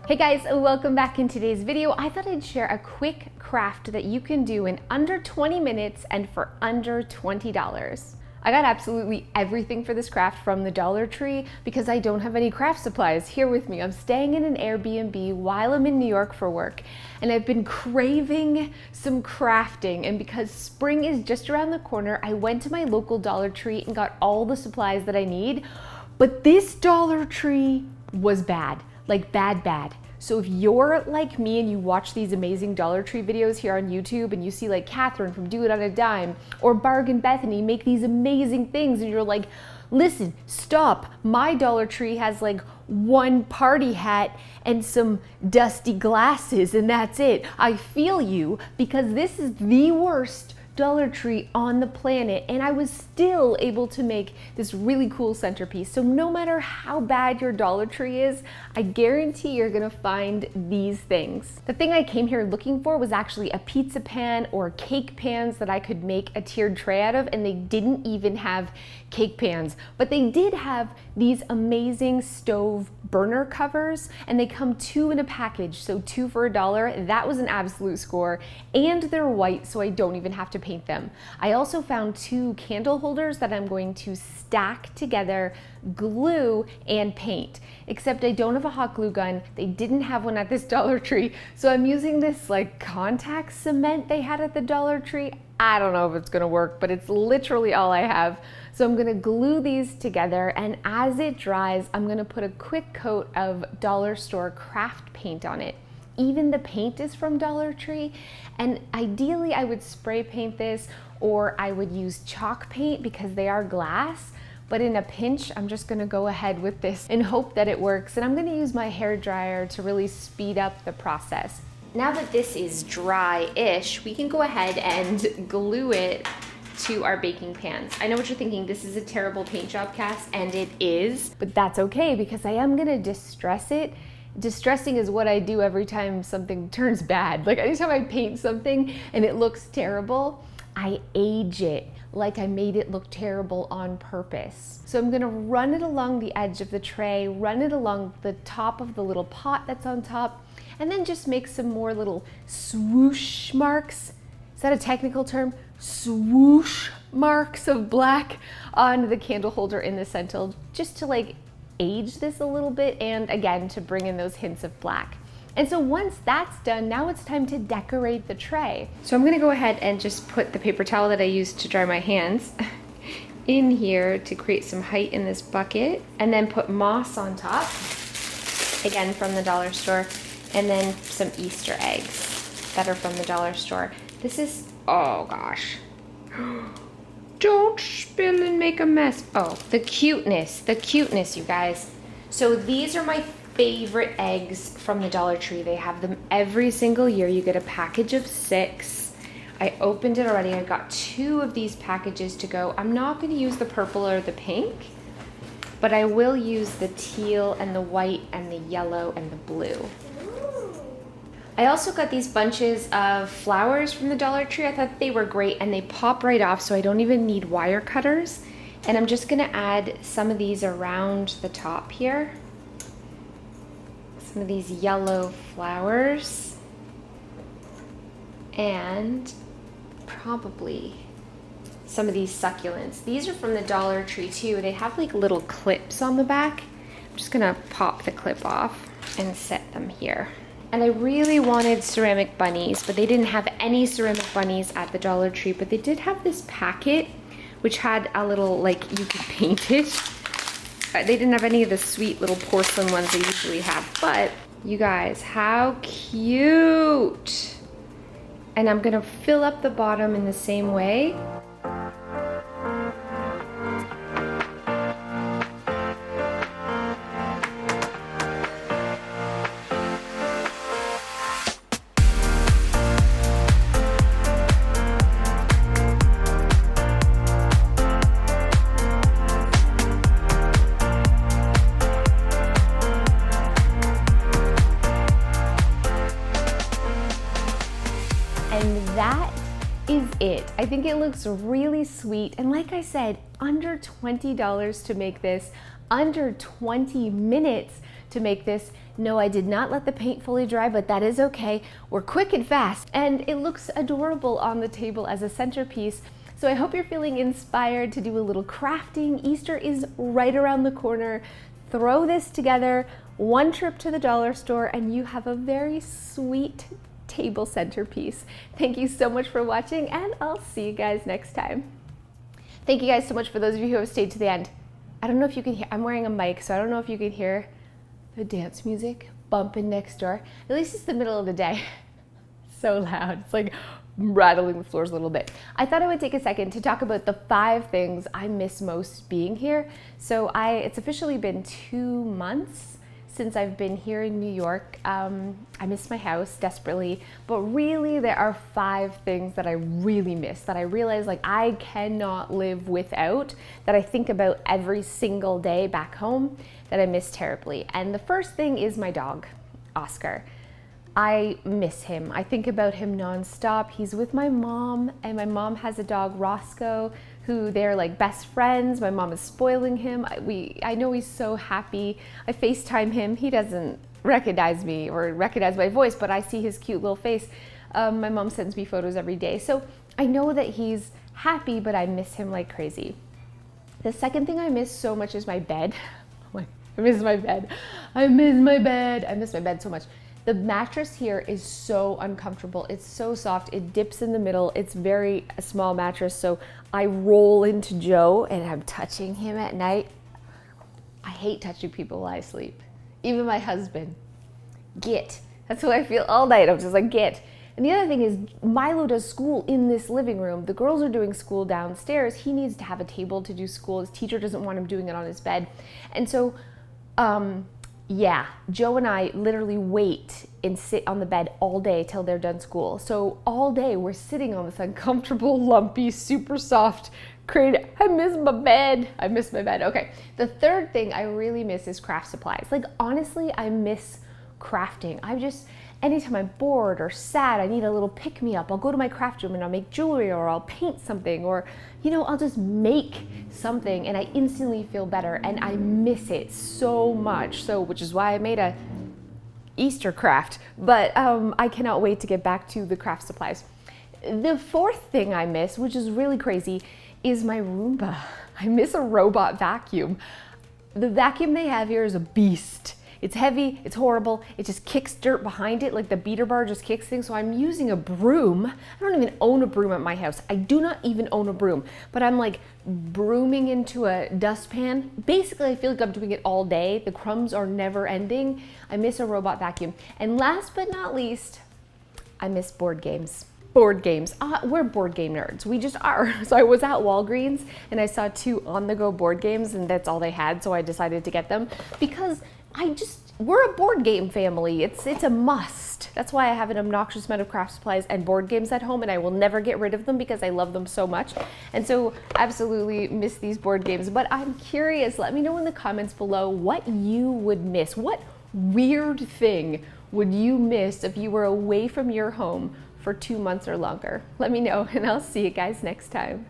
Hey guys, welcome back. In today's video, I thought I'd share a quick craft that you can do in under 20 minutes and for under $20. I got absolutely everything for this craft from the Dollar Tree because I don't have any craft supplies here with me. I'm staying in an Airbnb while I'm in New York for work, and I've been craving some crafting, and because spring is just around the corner, I went to my local Dollar Tree and got all the supplies that I need, but this Dollar Tree was bad. Like bad. So if you're like me and you watch these amazing Dollar Tree videos here on YouTube and you see like Catherine from Do It on a Dime or Bargain Bethany make these amazing things and you're like, listen, stop, my Dollar Tree has like one party hat and some dusty glasses and that's it. I feel you, because this is the worst Dollar Tree on the planet, and I was still able to make this really cool centerpiece. So no matter how bad your Dollar Tree is, I guarantee you're gonna find these things. The thing I came here looking for was actually a pizza pan or cake pans that I could make a tiered tray out of, and they didn't even have cake pans, but they did have these amazing stove burner covers, and they come 2 in a package, so 2 for $1. That was an absolute score, and they're white, so I don't even have to paint them. I also found 2 candle holders that I'm going to stack together, glue, and paint. Except I don't have a hot glue gun. They didn't have one at this Dollar Tree, so I'm using this like contact cement they had at the Dollar Tree. I don't know if it's gonna work, but it's literally all I have. So I'm gonna glue these together, and as it dries, I'm gonna put a quick coat of dollar store craft paint on it. Even the paint is from Dollar Tree, and ideally I would spray paint this, or I would use chalk paint because they are glass, but in a pinch, I'm just gonna go ahead with this and hope that it works. And I'm gonna use my hair dryer to really speed up the process. Now that this is dry-ish, we can go ahead and glue it to our baking pans. I know what you're thinking, this is a terrible paint job, Cass, and it is, but that's okay because I am gonna distress it. Distressing is what I do every time something turns bad. Like anytime I paint something and it looks terrible, I age it like I made it look terrible on purpose. So I'm gonna run it along the edge of the tray, run it along the top of the little pot that's on top, and then just make some more little swoosh marks. Is that a technical term? Swoosh marks of black on the candle holder in the center, just to like age this a little bit, and again to bring in those hints of black. And so once that's done, now it's time to decorate the tray. So I'm gonna go ahead and just put the paper towel that I used to dry my hands in here to create some height in this bucket, and then put moss on top, again from the dollar store, and then some Easter eggs that are from the dollar store. This is, oh gosh. Don't spill and make a mess. Oh, the cuteness, you guys. So these are my favorite eggs from the Dollar Tree. They have them every single year. You get a package of 6. I opened it already. I got 2 of these packages to go. I'm not gonna use the purple or the pink, but I will use the teal and the white and the yellow and the blue. I also got these bunches of flowers from the Dollar Tree. I thought they were great, and they pop right off, so I don't even need wire cutters. And I'm just gonna add some of these around the top here. Some of these yellow flowers. And probably some of these succulents. These are from the Dollar Tree too. They have like little clips on the back. I'm just gonna pop the clip off and set them here. And I really wanted ceramic bunnies, but they didn't have any ceramic bunnies at the Dollar Tree, but they did have this packet, which had a little, like, you could paint it. They didn't have any of the sweet little porcelain ones they usually have, but you guys, how cute. And I'm gonna fill up the bottom in the same way. And that is it. I think it looks really sweet. And like I said, under $20 to make this, under 20 minutes to make this. No, I did not let the paint fully dry, but that is okay. We're quick and fast. And it looks adorable on the table as a centerpiece. So I hope you're feeling inspired to do a little crafting. Easter is right around the corner. Throw this together, one trip to the dollar store, and you have a very sweet table centerpiece. Thank you so much for watching, and I'll see you guys next time. Thank you guys so much for those of you who have stayed to the end. I don't know if you can hear, I'm wearing a mic, so I don't know if you can hear the dance music bumping next door. At least it's the middle of the day. So loud. It's like rattling the floors a little bit. I thought I would take a second to talk about the 5 things I miss most being here. So it's officially been 2 months since I've been here in New York. I miss my house desperately, but really there are 5 things that I really miss, that I realize like I cannot live without, that I think about every single day back home, that I miss terribly. And the first thing is my dog, Oscar. I miss him. I think about him nonstop. He's with my mom, and my mom has a dog, Roscoe, who they're like best friends. My mom is spoiling him. I know he's so happy. I FaceTime him. He doesn't recognize me or recognize my voice, but I see his cute little face. My mom sends me photos every day. So I know that he's happy, but I miss him like crazy. The second thing I miss so much is my bed. I miss my bed. I miss my bed. I miss my bed so much. The mattress here is so uncomfortable. It's so soft. It dips in the middle. It's a small mattress, so I roll into Joe and I'm touching him at night. I hate touching people while I sleep. Even my husband. Get. That's what I feel all night. I'm just like, get. And the other thing is, Milo does school in this living room. The girls are doing school downstairs. He needs to have a table to do school. His teacher doesn't want him doing it on his bed. And so, yeah, Joe and I literally wait and sit on the bed all day till they're done school. So all day we're sitting on this uncomfortable, lumpy, super soft crate. I miss my bed. I miss my bed. Okay. The third thing I really miss is craft supplies. Like honestly, I miss crafting. Anytime I'm bored or sad, I need a little pick-me-up. I'll go to my craft room and I'll make jewelry, or I'll paint something, or, I'll just make something and I instantly feel better, and I miss it so much. So, which is why I made a Easter craft, but I cannot wait to get back to the craft supplies. The fourth thing I miss, which is really crazy, is my Roomba. I miss a robot vacuum. The vacuum they have here is a beast. It's heavy, it's horrible, it just kicks dirt behind it, like the beater bar just kicks things. So I'm using a broom. I don't even own a broom at my house. I do not even own a broom, but I'm like brooming into a dustpan. Basically, I feel like I'm doing it all day. The crumbs are never ending. I miss a robot vacuum. And last but not least, I miss board games. Board games. We're board game nerds. We just are. So I was at Walgreens and I saw 2 on-the-go board games, and that's all they had. So I decided to get them because we're a board game family. It's a must. That's why I have an obnoxious amount of craft supplies and board games at home, and I will never get rid of them because I love them so much. And so absolutely miss these board games. But I'm curious, let me know in the comments below what you would miss. What weird thing would you miss if you were away from your home for 2 months or longer? Let me know, and I'll see you guys next time.